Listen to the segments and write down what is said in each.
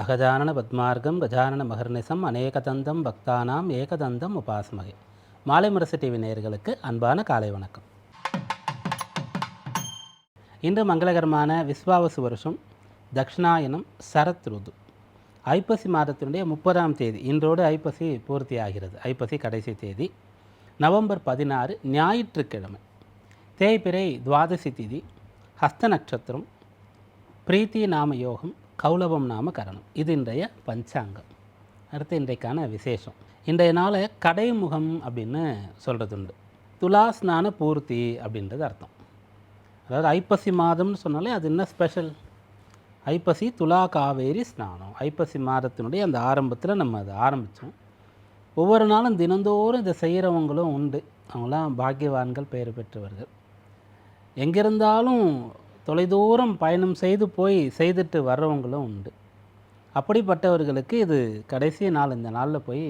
அகஜானன பத்மார்க்கம் கஜானன மகர்நிசம் அநேகதந்தம் பக்தானாம் ஏகதந்தம் உபாஸ்மகே. மாலை முரசு டிவி நேயர்களுக்கு அன்பான காலை வணக்கம். இன்று மங்களகரமான விஸ்வாவசு வருஷம் தக்ஷணாயனம் சரத் ருது ஐப்பசி மாதத்தினுடைய 30ஆம் தேதி. இன்றோடு ஐப்பசி பூர்த்தி ஆகிறது. ஐப்பசி கடைசி தேதி நவம்பர் 16 ஞாயிற்றுக்கிழமை. தேய்பிறை துவாதசி திதி, ஹஸ்த நட்சத்திரம், பிரீத்தி நாம யோகம், கௌலவம் நாம கரணம். இது இன்றைய பஞ்சாங்கம். அடுத்து இன்றைக்கான விசேஷம். இன்றைய நாளை கடைமுகம் அப்படின்னு சொல்கிறது உண்டு. துலா ஸ்நான பூர்த்தி அப்படின்றது அர்த்தம். அதாவது ஐப்பசி மாதம்னு சொன்னாலே அது என்ன ஸ்பெஷல்? ஐப்பசி துலா காவேரி ஸ்நானம். ஐப்பசி மாதத்தினுடைய அந்த ஆரம்பத்தில் நம்ம அதை ஆரம்பித்தோம். ஒவ்வொரு நாளும் தினந்தோறும் இதை செய்கிறவங்களும் உண்டு. அவங்களாம் பாக்கியவான்கள், பெயர் பெற்றவர்கள். எங்கிருந்தாலும் தொலைதூரம் பயணம் செய்து போய் செய்துட்டு வர்றவங்களும் உண்டு. அப்படிப்பட்டவர்களுக்கு இது கடைசி நாள். இந்த நாளில் போய்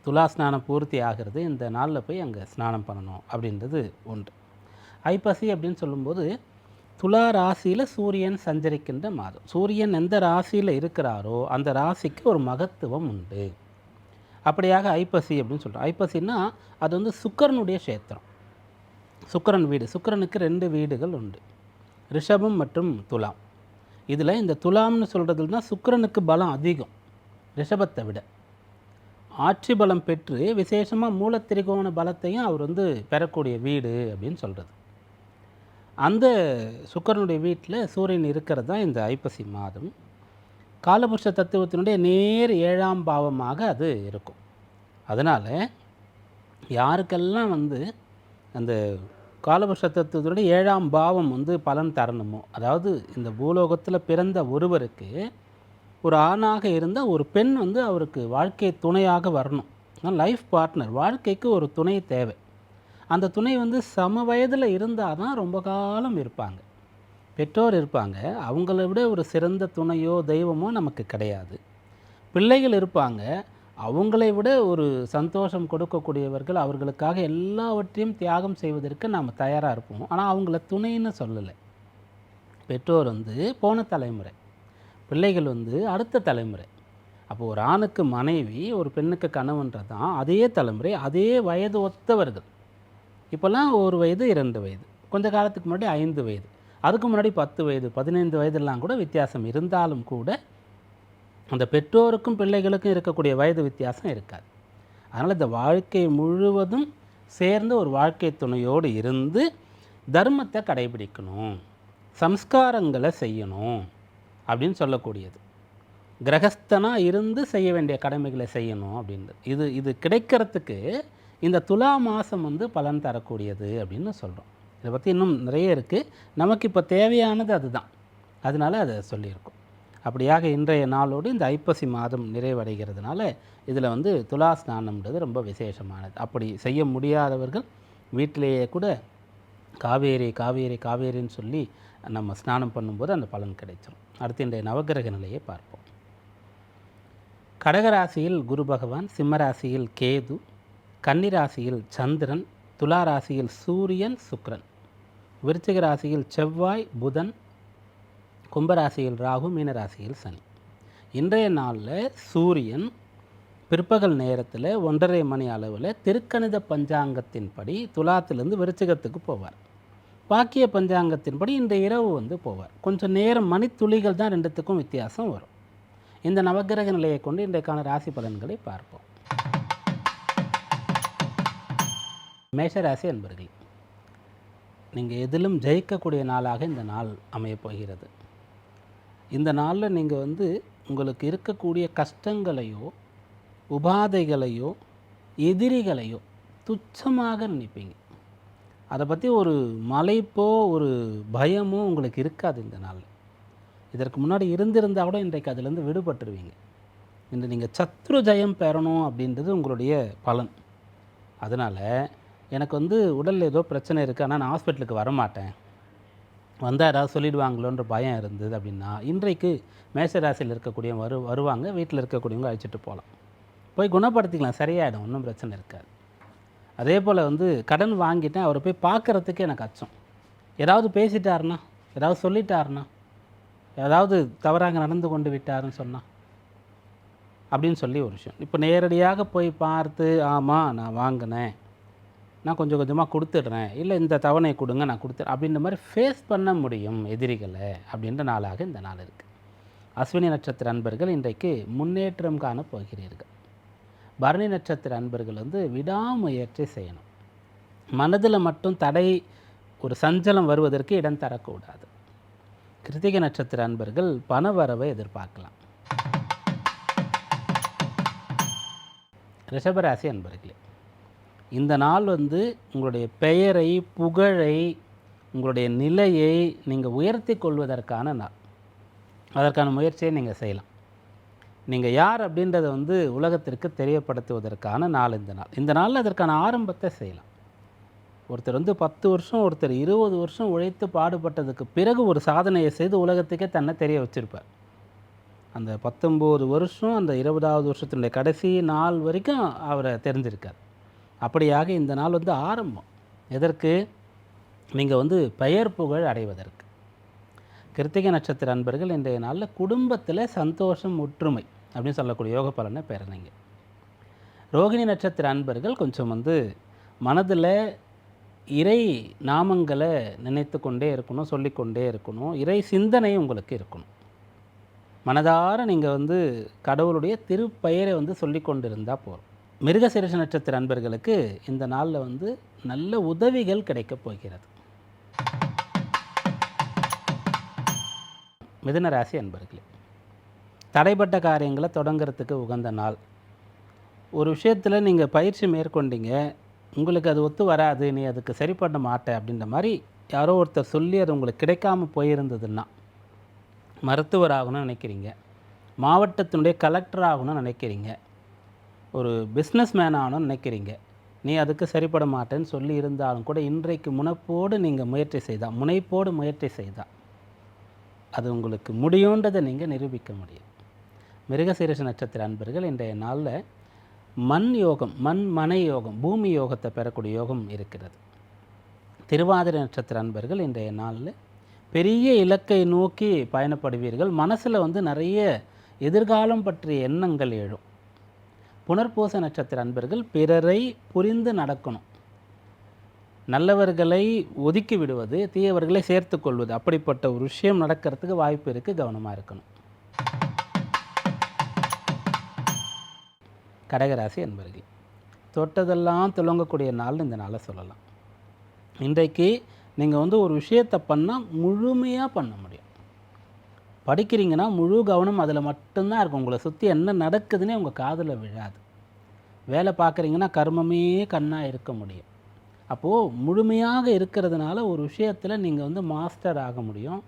துலா ஸ்நானம் பூர்த்தி ஆகிறது. இந்த நாளில் போய் அங்கே ஸ்நானம் பண்ணணும் அப்படின்றது உண்டு. ஐப்பசி அப்படின்னு சொல்லும்போது துலா ராசியில் சூரியன் சஞ்சரிக்கின்ற மாதம். சூரியன் எந்த ராசியில் இருக்கிறாரோ அந்த ராசிக்கு ஒரு மகத்துவம் உண்டு. அப்படியாக ஐப்பசி அப்படின்னு சொல்கிறோம். ஐப்பசின்னா அது வந்து சுக்கிரனுடைய க்ஷேத்திரம், சுக்கிரன் வீடு. சுக்கிரனுக்கு 2 வீடுகள் உண்டு, ரிஷபம் மற்றும் துலாம். இதில் இந்த துலாம்னு சொல்கிறதுனா சுக்கிரனுக்கு பலம் அதிகம் ரிஷபத்தை விட. ஆட்சி பலம் பெற்று விசேஷமாக மூலத்திரிகோண பலத்தையும் அவர் வந்து பெறக்கூடிய வீடு அப்படின்னு சொல்கிறது. அந்த சுக்கிரனுடைய வீட்டில் சூரியன் இருக்கிறது தான் இந்த ஐப்பசி மாதம். காலபுருஷ தத்துவத்தினுடைய நேர் 7ஆம் பாவமாக அது இருக்கும். அதனால் யாருக்கெல்லாம் வந்து அந்த காலபுருஷ தத்துவத்தினுடைய 7ஆம் பாவம் வந்து பலன் தரணுமோ, அதாவது இந்த பூலோகத்தில் பிறந்த ஒருவருக்கு ஒரு ஆணாக இருந்தால் ஒரு பெண் வந்து அவருக்கு வாழ்க்கை துணையாக வரணும். லைஃப் பார்ட்னர், வாழ்க்கைக்கு ஒரு துணை தேவை. அந்த துணை வந்து சம வயதில் இருந்தால் தான் ரொம்ப காலம் இருப்பாங்க. பெற்றோர் இருப்பாங்க, அவங்கள விட ஒரு சிறந்த துணையோ தெய்வமோ நமக்கு கிடையாது. பிள்ளைகள் இருப்பாங்க, அவங்களை விட ஒரு சந்தோஷம் கொடுக்கக்கூடியவர்கள். அவர்களுக்காக எல்லாவற்றையும் தியாகம் செய்வதற்கு நாம் தயாராக இருப்போம். ஆனால் அவங்கள துணைன்னு சொல்லலை. பெற்றோர் வந்து போன தலைமுறை, பிள்ளைகள் வந்து அடுத்த தலைமுறை. அப்போ ஒரு ஆணுக்கு மனைவி, ஒரு பெண்ணுக்கு கணவன்றது தான் அதே தலைமுறை, அதே வயது ஒத்தவர்கள். இப்போல்லாம் 1 வயது 2 வயது, கொஞ்ச காலத்துக்கு முன்னாடி 5 வயது, அதுக்கு முன்னாடி 10 வயது 15 வயதெல்லாம் கூட வித்தியாசம் இருந்தாலும் கூட அந்த பெற்றோருக்கும் பிள்ளைகளுக்கும் இருக்கக்கூடிய வயது வித்தியாசம் இருக்காது. அதனால் இந்த வாழ்க்கை முழுவதும் சேர்ந்து ஒரு வாழ்க்கை துணையோடு இருந்து தர்மத்தை கடைபிடிக்கணும், சம்ஸ்காரங்களை செய்யணும் அப்படின்னு சொல்லக்கூடியது. கிரகஸ்தனாக இருந்து செய்ய வேண்டிய கடமைகளை செய்யணும் அப்படின்றது. இது கிடைக்கிறதுக்கு இந்த துலா மாதம் வந்து பலன் தரக்கூடியது அப்படின்னு சொல்கிறோம். இதை பற்றி இன்னும் நிறைய இருக்குது. நமக்கு இப்போ தேவையானது அதுதான். அதனால் அதை சொல்லியிருக்கோம். அப்படியாக இன்றைய நாளோடு இந்த ஐப்பசி மாதம் நிறைவடைகிறதுனால இதில் வந்து துலா ஸ்நானம்ன்றது ரொம்ப விசேஷமானது. அப்படி செய்ய முடியாதவர்கள் வீட்டிலேயே கூட காவேரி காவேரி காவேரின்னு சொல்லி நம்ம ஸ்நானம் பண்ணும்போது அந்த பலன் கிடைச்சிடும். அடுத்து இன்றைய நவகிரக நிலையை பார்ப்போம். கடகராசியில் குரு பகவான், சிம்மராசியில் கேது, கன்னிராசியில் சந்திரன், துலா ராசியில் சூரியன் சுக்கிரன், விருச்சிக ராசியில் செவ்வாய் புதன், கும்பராசியில் ராகு, மீனராசியில் சனி. இன்றைய நாளில் சூரியன் பிற்பகல் நேரத்தில் 1:30 மணி அளவில் திருக்கணித பஞ்சாங்கத்தின்படி துலாத்திலிருந்து விருச்சிகத்துக்கு போவார். பாக்கிய பஞ்சாங்கத்தின்படி இந்த இரவு வந்து போவார். கொஞ்சம் நேரம், மணித்துளிகள் தான் ரெண்டுத்துக்கும் வித்தியாசம் வரும். இந்த நவகிரக நிலையை கொண்டு இன்றைக்கான ராசி பலன்களை பார்ப்போம். மேஷராசி அன்பர்களே, நீங்கள் எதிலும் ஜெயிக்கக்கூடிய நாளாக இந்த நாள் அமையப்போகிறது. இந்த நாளில் நீங்கள் வந்து உங்களுக்கு இருக்கக்கூடிய கஷ்டங்களையோ உபாதைகளையோ எதிரிகளையோ துச்சமாக நினைப்பீங்க. அதை பற்றி ஒரு மலைப்போ ஒரு பயமோ உங்களுக்கு இருக்காது இந்த நாளில். இதற்கு முன்னாடி இருந்திருந்தால் கூட இன்றைக்கு அதிலேருந்து விடுபட்டுருவீங்க. இன்று நீங்கள் சத்ரு ஜெயம் பெறணும் அப்படின்றது உங்களுடைய பலன். அதனால் எனக்கு வந்து உடலில் ஏதோ பிரச்சனை இருக்குது, ஆனால் நான் ஹாஸ்பிட்டலுக்கு வரமாட்டேன், வந்தால் யாராவது சொல்லிடுவாங்களோன்ற பயம் இருந்தது அப்படின்னா இன்றைக்கு மேஷராசியில் இருக்கக்கூடிய வருவாங்க. வீட்டில் இருக்கக்கூடியவங்க அழைச்சிட்டு போகலாம், போய் குணப்படுத்திக்கலாம், சரியாயிடும், ஒன்றும் பிரச்சனை இருக்காது. அதே போல் வந்து கடன் வாங்கிட்டேன், அவரை போய் பார்க்குறதுக்கு எனக்கு அச்சம், ஏதாவது பேசிட்டாருன்னா, ஏதாவது சொல்லிட்டாருன்னா ஏதாவது தவறாக நடந்து கொண்டு விட்டாருன்னு சொன்னால் அப்படின்னு சொல்லி ஒரு விஷயம். இப்போ நேரடியாக போய் பார்த்து ஆமாம் நான் வாங்கினேன், நான் கொஞ்சம் கொஞ்சமாக கொடுத்துட்றேன், இல்லை இந்த தவணை கொடுங்க நான் கொடுத்துட்றேன் அப்படின்ற மாதிரி ஃபேஸ் பண்ண முடியும் எதிரிகளை அப்படின்ற நாளாக இந்த நாள் இருக்குது. அஸ்வினி நட்சத்திர அன்பர்கள் இன்றைக்கு முன்னேற்றம் காண போகிறீர்கள். பரணி நட்சத்திர அன்பர்கள் வந்து விடாமுயற்சி செய்யணும். மனதில் மட்டும் தடை, ஒரு சஞ்சலம் வருவதற்கு இடம் தரக்கூடாது. கிருத்திகை நட்சத்திர அன்பர்கள் பண வரவை எதிர்பார்க்கலாம். ரிஷபராசி அன்பர்களே, இந்த நாள் வந்து உங்களுடைய பெயரை, புகழை, உங்களுடைய நிலையை நீங்கள் உயர்த்தி கொள்வதற்கான நாள். அதற்கான முயற்சியை நீங்கள் செய்யலாம். நீங்கள் யார் அப்படின்றத வந்து உலகத்திற்கு தெரியப்படுத்துவதற்கான நாள் இந்த நாள். இந்த நாளில் அதற்கான ஆரம்பத்தை செய்யலாம். ஒருத்தர் வந்து 10 வருஷம், ஒருத்தர் 20 வருஷம் உழைத்து பாடுபட்டதுக்கு பிறகு ஒரு சாதனையை செய்து உலகத்துக்கே தன்னை தெரிய வச்சுருப்பார். அந்த 19 வருஷம், அந்த 20வது வருஷத்தினுடைய கடைசி நாள் வரைக்கும் அவரை தெரிஞ்சிருக்கார். அப்படியாக இந்த நாள் வந்து ஆரம்பம். எதற்கு? நீங்கள் வந்து பெயர் புகழ் அடைவதற்கு. கிருத்திகை நட்சத்திர அன்பர்கள் இன்றைய நாளில் குடும்பத்தில் சந்தோஷம், ஒற்றுமை அப்படின்னு சொல்லக்கூடிய யோக பலனை பெறனீங்க. ரோகிணி நட்சத்திர அன்பர்கள் கொஞ்சம் வந்து மனதில் இறை நாமங்களை நினைத்து கொண்டே இருக்கணும், சொல்லிக்கொண்டே இருக்கணும். இறை சிந்தனை உங்களுக்கு இருக்கணும். மனதார நீங்கள் வந்து கடவுளுடைய திருப்பெயரை வந்து சொல்லி கொண்டு இருந்தால் போதும். மிருகசீரிஷ நட்சத்திர அன்பர்களுக்கு இந்த நாளில் வந்து நல்ல உதவிகள் கிடைக்கப் போகிறது. மிதுன ராசி அன்பர்களே, தடைப்பட்ட காரியங்களை தொடங்கிறதுக்கு உகந்த நாள். ஒரு விஷயத்தில் நீங்கள் பயிற்சி மேற்கொண்டீங்க, உங்களுக்கு அது ஒத்து வராது, நீ அதுக்கு சரி பண்ண மாட்டே அப்படின்ற மாதிரி யாரோ ஒருத்தர் சொல்லி அது உங்களுக்கு கிடைக்காமல் போயிருந்ததுன்னா, மருத்துவர் ஆகணும்னு நினைக்கிறீங்க, மாவட்டத்தினுடைய கலெக்டர் ஆகணும்னு நினைக்கிறீங்க, ஒரு பிஸ்னஸ் மேன் ஆகணும்னு நினைக்கிறீங்க, நீ அதுக்கு சரிப்பட மாட்டேன்னு சொல்லி இருந்தாலும் கூட இன்றைக்கு முனைப்போடு நீங்கள் முயற்சி செய்தால் அது உங்களுக்கு முடியுன்றதை நீங்கள் நிரூபிக்க முடியும். மிருகசீரிஷ நட்சத்திர அன்பர்கள் இன்றைய நாளில் மண் யோகம், மனை யோகம், பூமி யோகத்தை பெறக்கூடிய யோகம் இருக்கிறது. திருவாதிரை நட்சத்திர அன்பர்கள் இன்றைய நாளில் பெரிய இலக்கை நோக்கி பயணப்படுவீர்கள். மனசில் வந்து நிறைய எதிர்காலம் பற்றிய எண்ணங்கள் எழும். புனர்பூச நட்சத்திர அன்பர்கள் பிறரை புரிந்து நடக்கணும். நல்லவர்களை ஒதுக்கி விடுவது, தீயவர்களை சேர்த்து கொள்வது, அப்படிப்பட்ட ஒரு விஷயம் நடக்கிறதுக்கு வாய்ப்பு இருக்குது. கவனமாக இருக்கணும். கடகராசி அன்பர்கள், தொட்டதெல்லாம் துளங்கக்கூடிய நாள்னு இந்த நாளை சொல்லலாம். இன்றைக்கு நீங்கள் வந்து ஒரு விஷயத்தை பண்ணால் முழுமையாக பண்ண முடியும். படிக்கிறீங்கன்னா முழு கவனம் அதில் மட்டும்தான் இருக்கும். உங்களை சுற்றி என்ன நடக்குதுன்னே உங்கள் காதில் விழாது. வேலை பார்க்குறீங்கன்னா கர்மமே கண்ணாக இருக்க முடியும். அப்போது முழுமையாக இருக்கிறதுனால ஒரு விஷயத்தில் நீங்கள் வந்து மாஸ்டர் ஆக முடியும்.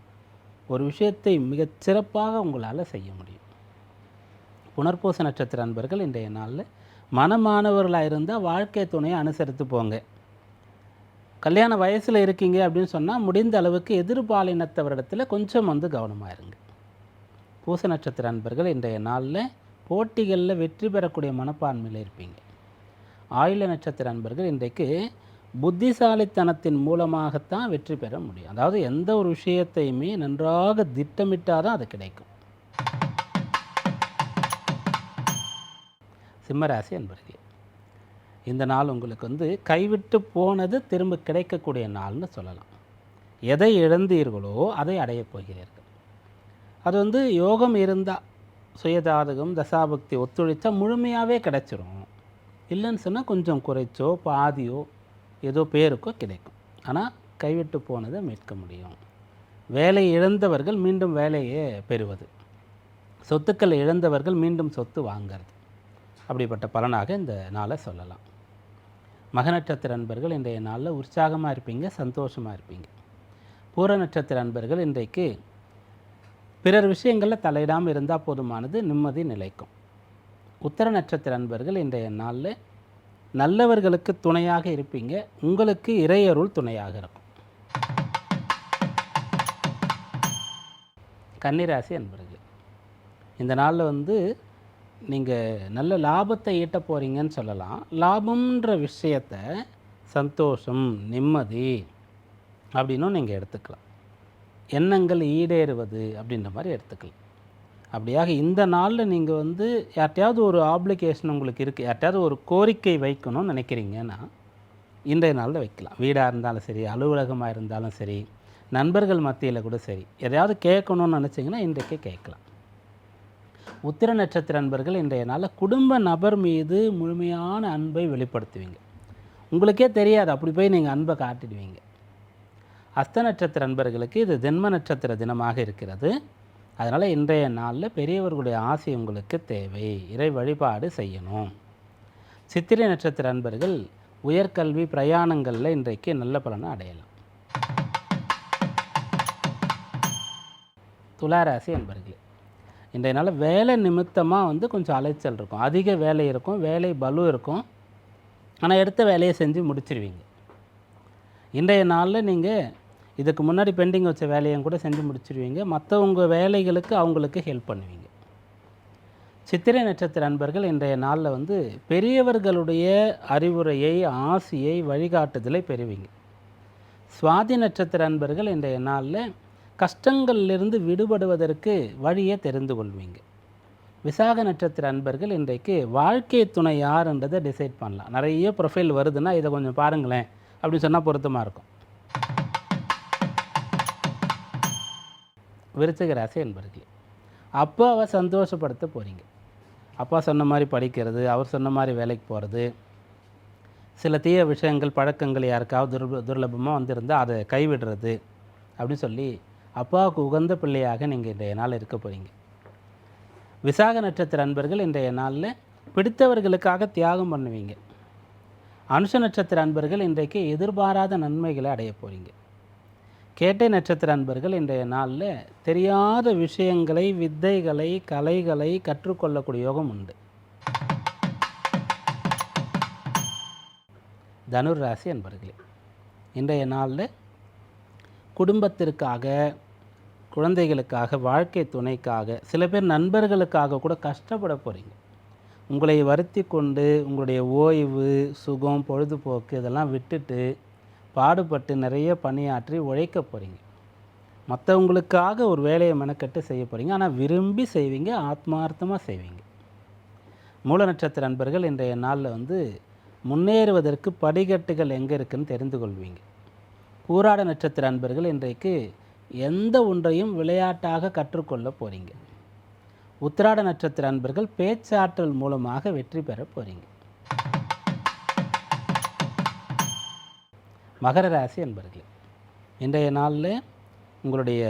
ஒரு விஷயத்தை மிகச்சிறப்பாக உங்களால் செய்ய முடியும். புனர்பூச நட்சத்திர அன்பர்கள் இன்றைய நாளில் மனமானவர்களாக இருந்தால் வாழ்க்கை துணையை அனுசரித்து போங்க. கல்யாண வயசில் இருக்கீங்க அப்படின்னு சொன்னால் முடிந்த அளவுக்கு எதிர்பாலினத்தவரிடத்தில் கொஞ்சம் வந்து கவனமாக இருங்க. பூச நட்சத்திர அன்பர்கள் இன்றைய நாளில் போட்டிகளில் வெற்றி பெறக்கூடிய மனப்பான்மையில் இருப்பீங்க. ஆயில நட்சத்திர அன்பர்கள் இன்றைக்கு புத்திசாலித்தனத்தின் மூலமாகத்தான் வெற்றி பெற முடியும். அதாவது எந்த ஒரு விஷயத்தையுமே நன்றாக திட்டமிட்டால் தான் அது கிடைக்கும். சிம்மராசி அன்பர்களே, இந்த நாள் உங்களுக்கு வந்து கைவிட்டு போனது திரும்ப கிடைக்கக்கூடிய நாள்னு சொல்லலாம். எதை இழந்தீர்களோ அதை அடையப் போகிறீர்கள். அது வந்து யோகம் இருந்தால், சுயஜாதகம் தசாபக்தி ஒத்துழைச்சா முழுமையாகவே கிடைச்சிரும். இல்லைன்னு சொன்னால் கொஞ்சம் குறைச்சோ பாதியோ ஏதோ பேருக்கோ கிடைக்கும். ஆனால் கைவிட்டு போனதை மீட்க முடியும். வேலை இழந்தவர்கள் மீண்டும் வேலையை பெறுவது, சொத்துக்களை இழந்தவர்கள் மீண்டும் சொத்து வாங்கிறது, அப்படிப்பட்ட பலனாக இந்த நாளை சொல்லலாம். மக நட்சத்திர அன்பர்கள் இன்றைய நாளில் உற்சாகமாக இருப்பீங்க, சந்தோஷமாக இருப்பீங்க. பூர நட்சத்திர அன்பர்கள் இன்றைக்கு பிறர் விஷயங்களில் தலையிடாமல் இருந்தால் போதுமானது, நிம்மதி நிலைக்கும். உத்தர நட்சத்திர அன்பர்கள் இன்றைய நாளில் நல்லவர்களுக்கு துணையாக இருப்பீங்க. உங்களுக்கு இறையருள் துணையாக இருக்கும். கன்னிராசி அன்பர்கள், இந்த நாளில் வந்து நீங்கள் நல்ல லாபத்தை ஈட்ட போகிறீங்கன்னு சொல்லலாம். லாபம்ன்ற விஷயத்தை சந்தோஷம், நிம்மதி அப்படின்னும் நீங்கள் எடுத்துக்கலாம். எண்ணங்கள் ஈடேறுவது அப்படின்ற மாதிரி எடுத்துக்கலாம். அப்படியாக இந்த நாளில் நீங்கள் வந்து யார்கிட்டையாவது ஒரு ஆப்ளிகேஷன் உங்களுக்கு இருக்குது, யார்கிட்டையாவது ஒரு கோரிக்கை வைக்கணும்னு நினைக்கிறீங்கன்னா இன்றைய நாளில் வைக்கலாம். வீடாக இருந்தாலும் சரி, அலுவலகமாக இருந்தாலும் சரி, நண்பர்கள் மத்தியில் கூட சரி, எதையாவது கேட்கணும்னு நினச்சிங்கன்னா இன்றைக்கே கேட்கலாம். உத்திர நட்சத்திர அன்பர்கள் இன்றைய நாளில் குடும்ப நபர் மீது முழுமையான அன்பை வெளிப்படுத்துவீங்க. உங்களுக்கே தெரியாது, அப்படி போய் நீங்கள் அன்பை காட்டிடுவீங்க. அஸ்த நட்சத்திர அன்பர்களுக்கு இது ஜென்ம நட்சத்திர தினமாக இருக்கிறது. அதனால் இன்றைய நாளில் பெரியவர்களுடைய ஆசை உங்களுக்கு தேவை, இறை வழிபாடு செய்யணும். சித்திரை நட்சத்திர அன்பர்கள் உயர்கல்வி பிரயாணங்களில் இன்றைக்கு நல்ல பலனை அடையலாம். துளாராசி அன்பர்களே, இன்றைய நாள் வேலை நிமித்தமாக வந்து கொஞ்சம் அலைச்சல் இருக்கும், அதிக வேலை இருக்கும், வேலை பலு இருக்கும். ஆனால் எடுத்த வேலையை செஞ்சு முடிச்சிருவீங்க. இன்றைய நாளில் நீங்கள் இதுக்கு முன்னாடி பெண்டிங் வச்ச வேலையும் கூட செஞ்சு முடிச்சிருவீங்க. மற்றவங்க வேலைகளுக்கு அவங்களுக்கு ஹெல்ப் பண்ணுவீங்க. சித்திரை நட்சத்திர அன்பர்கள் இன்றைய நாளில் வந்து பெரியவர்களுடைய அறிவுரையை, ஆசியை, வழிகாட்டுதலை பெறுவீங்க. சுவாதி நட்சத்திர அன்பர்கள் இன்றைய நாளில் கஷ்டங்களிலிருந்து விடுபடுவதற்கு வழியை தெரிந்து கொள்வீங்க. விசாக நட்சத்திர அன்பர்கள் இன்றைக்கு வாழ்க்கை துணை யாருன்றதை டிசைட் பண்ணலாம். நிறைய ப்ரொஃபைல் வருதுன்னா இதை கொஞ்சம் பாருங்களேன் அப்படின்னு சொன்னால் பொருத்தமாக இருக்கும். விருச்சிக ராசி அன்பர்களே, அப்பாவை சந்தோஷப்படுத்த போகிறீங்க. அப்பா சொன்ன மாதிரி படிக்கிறது, அவர் சொன்ன மாதிரி வேலைக்கு போகிறது, சில தீய விஷயங்கள் பழக்கங்கள் யாருக்காவது துர்லபமாக வந்திருந்தால் அதை கைவிடுறது அப்படின்னு சொல்லி அப்பாவுக்கு உகந்த பிள்ளையாக நீங்கள் இன்றைய நாள் இருக்க போகிறீங்க. விசாக நட்சத்திர அன்பர்கள் இன்றைய நாளில் பிடித்தவர்களுக்காக தியாகம் பண்ணுவீங்க. அனுஷ நட்சத்திர அன்பர்கள் இன்றைக்கு எதிர்பாராத நன்மைகளை அடைய போகிறீங்க. கேட்டை நட்சத்திர அன்பர்கள் இன்றைய நாளில் தெரியாத விஷயங்களை, வித்தைகளை, கலைகளை கற்றுக்கொள்ளக்கூடிய யோகம் உண்டு. தனுர் ராசி அன்பர்களே, இன்றைய நாளில் குடும்பத்திற்காக, குழந்தைகளுக்காக, வாழ்க்கை துணைக்காக, சில பேர் நண்பர்களுக்காக கூட கஷ்டப்பட போகிறீங்க. உங்களை வருத்தி கொண்டு உங்களுடைய ஓய்வு, சுகம், பொழுதுபோக்கு இதெல்லாம் விட்டுட்டு பாடுபட்டு நிறைய பணியாற்றி உழைக்க போகிறீங்க. மற்றவங்களுக்காக ஒரு வேலையை மெனக்கட்டு செய்ய போகிறீங்க. ஆனால் விரும்பி செய்வீங்க, ஆத்மார்த்தமாக செய்வீங்க. மூல நட்சத்திர அன்பர்கள் இன்றைய நாளில் வந்து முன்னேறுவதற்கு படிக்கட்டுகள் எங்கே இருக்குதுன்னு தெரிந்து கொள்வீங்க. பூராட நட்சத்திர அன்பர்கள் இன்றைக்கு எந்த ஒன்றையும் விளையாட்டாக கற்றுக்கொள்ள போகிறீங்க. உத்திராட நட்சத்திர அன்பர்கள் பேச்சாற்றல் மூலமாக வெற்றி பெற போகிறீங்க. மகர ராசி அன்பர்களே, இன்றைய நாளில் உங்களுடைய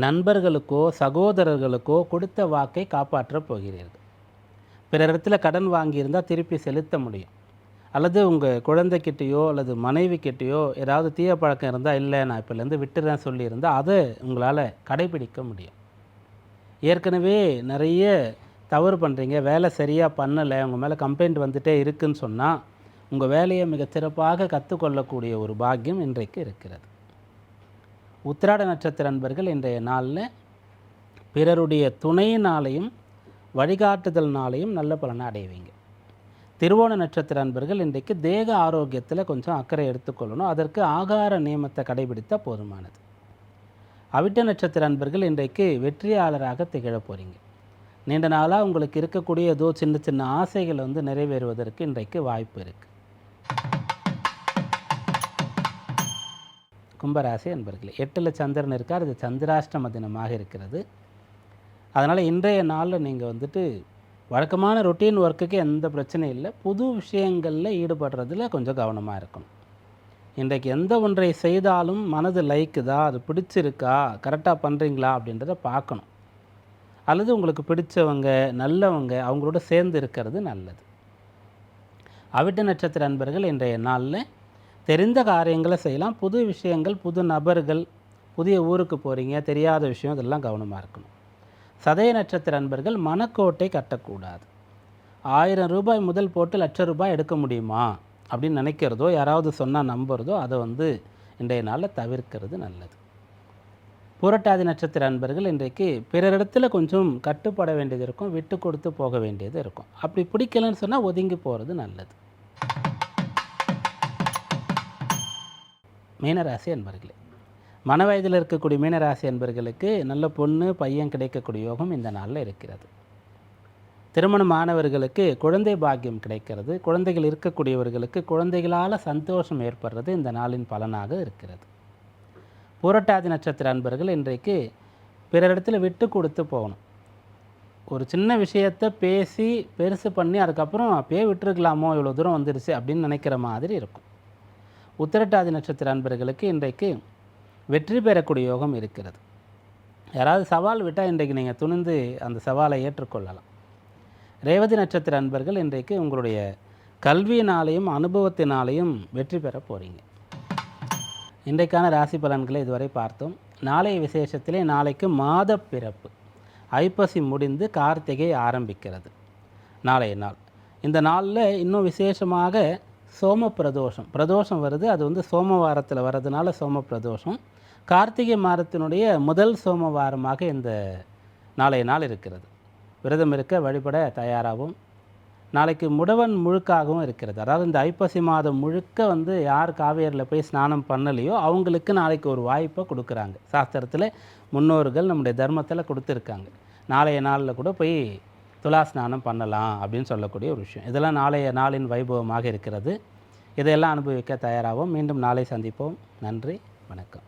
நண்பர்களுக்கோ சகோதரர்களுக்கோ கொடுத்த வாக்கை காப்பாற்றப் போகிறீர்கள். பிறரிடத்துல கடன் வாங்கியிருந்தால் திருப்பி செலுத்த முடியும். அல்லது உங்கள் குழந்தைக்கிட்டேயோ அல்லது மனைவிக்கிட்டேயோ ஏதாவது தீய பழக்கம் இருந்தால், இல்லை நான் இப்போலேருந்து விட்டுறேன் சொல்லியிருந்தால் அதை உங்களால் கடைபிடிக்க முடியும். ஏற்கனவே நிறைய தவறு பண்ணுறீங்க, வேலை சரியாக பண்ணலை, உங்கள் மேலே கம்ப்ளைண்ட் வந்துகிட்டே இருக்குதுன்னு சொன்னால் உங்கள் வேலையை மிகச்சிறப்பாக கற்றுக்கொள்ளக்கூடிய ஒரு பாக்கியம் இன்றைக்கு இருக்கிறது. உத்திராட நட்சத்திர அன்பர்கள் இன்றைய நாளில் பிறருடைய துணையினாலையும் வழிகாட்டுதல்னாலையும் நல்ல பலனை அடைவீங்க. திருவோண நட்சத்திர அன்பர்கள் இன்றைக்கு தேக ஆரோக்கியத்தில் கொஞ்சம் அக்கறை எடுத்துக்கொள்ளணும். அதற்கு ஆகார நியமத்தை கடைபிடித்தால் போதுமானது. அவிட்ட நட்சத்திர அன்பர்கள் இன்றைக்கு வெற்றியாளராக திகழ போகிறீங்க. நீண்ட நாளாக உங்களுக்கு இருக்கக்கூடிய ஏதோ சின்ன சின்ன ஆசைகள் வந்து நிறைவேறுவதற்கு இன்றைக்கு வாய்ப்பு இருக்குது. கும்பராசி அன்பர்களே, 8ல் சந்திரன் இருக்கார். இது சந்திராஷ்டம தினமாக இருக்கிறது. அதனால் இன்றைய நாளில் நீங்கள் வந்துட்டு வழக்கமான ரொட்டீன் ஒர்க்குக்கு எந்த பிரச்சனையும் இல்லை. புது விஷயங்களில் ஈடுபடுறதுல கொஞ்சம் கவனமாக இருக்கணும். இன்றைக்கு எந்த ஒன்றை செய்தாலும் மனது லைக்குதா, அது பிடிச்சிருக்கா, கரெக்டாக பண்ணுறீங்களா அப்படின்றத பார்க்கணும். அல்லது உங்களுக்கு பிடிச்சவங்க, நல்லவங்க, அவங்களோட சேர்ந்து இருக்கிறது நல்லது. அவிட்ட நட்சத்திர அன்பர்கள் இன்றைய நாளில் தெரிந்த காரியங்களை செய்யலாம். புது விஷயங்கள், புது நபர்கள், புதிய ஊருக்கு போகிறீங்க, தெரியாத விஷயம், இதெல்லாம் கவனமாக இருக்கணும். சதய நட்சத்திர அன்பர்கள் மனக்கோட்டை கட்டக்கூடாது. 1000 ரூபாய் முதல் போட்டு ₹1,00,000 எடுக்க முடியுமா அப்படின்னு நினைக்கிறதோ, யாராவது சொன்னால் நம்புறதோ, அதை வந்து இன்றைய நாளில் தவிர்க்கிறது நல்லது. புரட்டாதி நட்சத்திர அன்பர்கள் இன்றைக்கு பிறரிடத்தில் கொஞ்சம் கட்டுப்பட வேண்டியது இருக்கும், விட்டு கொடுத்து போக வேண்டியது இருக்கும். அப்படி பிடிக்கலன்னு சொன்னால் ஒதுங்கி போகிறது நல்லது. மீனராசி அன்பர்களே, மன வயதில் இருக்கக்கூடிய மீனராசி அன்பர்களுக்கு நல்ல பொண்ணு பையன் கிடைக்கக்கூடிய யோகம் இந்த நாளில் இருக்கிறது. திருமணமானவர்களுக்கு குழந்தை பாக்கியம் கிடைக்கிறது. குழந்தைகள் இருக்கக்கூடியவர்களுக்கு குழந்தைகளால் சந்தோஷம் ஏற்படுறது இந்த நாளின் பலனாக இருக்கிறது. பூரட்டாதி நட்சத்திர அன்பர்கள் இன்றைக்கு பிறரிடத்தில் விட்டு கொடுத்து போகணும். ஒரு சின்ன விஷயத்தை பேசி பெருசு பண்ணி அதுக்கப்புறம் அப்பயே விட்டுருக்கலாமோ, இவ்வளோ தூரம் வந்துருச்சு அப்படின்னு நினைக்கிற மாதிரி இருக்கும். உத்திரட்டாதி நட்சத்திர அன்பர்களுக்கு இன்றைக்கு வெற்றி பெறக்கூடிய யோகம் இருக்கிறது. யாராவது சவால் விட்டால் இன்றைக்கு நீங்கள் துணிந்து அந்த சவாலை ஏற்றுக்கொள்ளலாம். ரேவதி நட்சத்திர அன்பர்கள் இன்றைக்கு உங்களுடைய கல்வியினாலேயும் அனுபவத்தினாலேயும் வெற்றி பெற போகிறீங்க. இன்றைக்கான ராசி பலன்களை இதுவரை பார்த்தோம். நாளைய விசேஷத்திலே நாளைக்கு மாத பிறப்பு, ஐப்பசி முடிந்து கார்த்திகை ஆரம்பிக்கிறது நாளைய நாள். இந்த நாளில் இன்னும் விசேஷமாக சோம பிரதோஷம் வருது. அது சோமவாரத்தில் வர்றதுனால சோம பிரதோஷம். கார்த்திகை மாதத்தினுடைய முதல் சோமவாரமாக இந்த நாளைய நாள் இருக்கிறது. விரதம் இருக்க வழிபட தயாராகவும், நாளைக்கு முடவன் முழுக்காகவும் இருக்கிறது. அதாவது இந்த ஐப்பசி மாதம் முழுக்க யார் காவேரியில் போய் ஸ்நானம் பண்ணலையோ அவங்களுக்கு நாளைக்கு ஒரு வாய்ப்பை கொடுக்குறாங்க. சாஸ்திரத்தில் முன்னோர்கள் நம்முடைய தர்மத்தில் கொடுத்துருக்காங்க. நாளைய நாளில் கூட போய் துலா ஸ்நானம் பண்ணலாம் அப்படின்னு சொல்லக்கூடிய ஒரு விஷயம். இதெல்லாம் நாளைய நாளின் வைபவமாக இருக்கிறது. இதையெல்லாம் அனுபவிக்க தயாராகவும். மீண்டும் நாளை சந்திப்போம். நன்றி, வணக்கம்.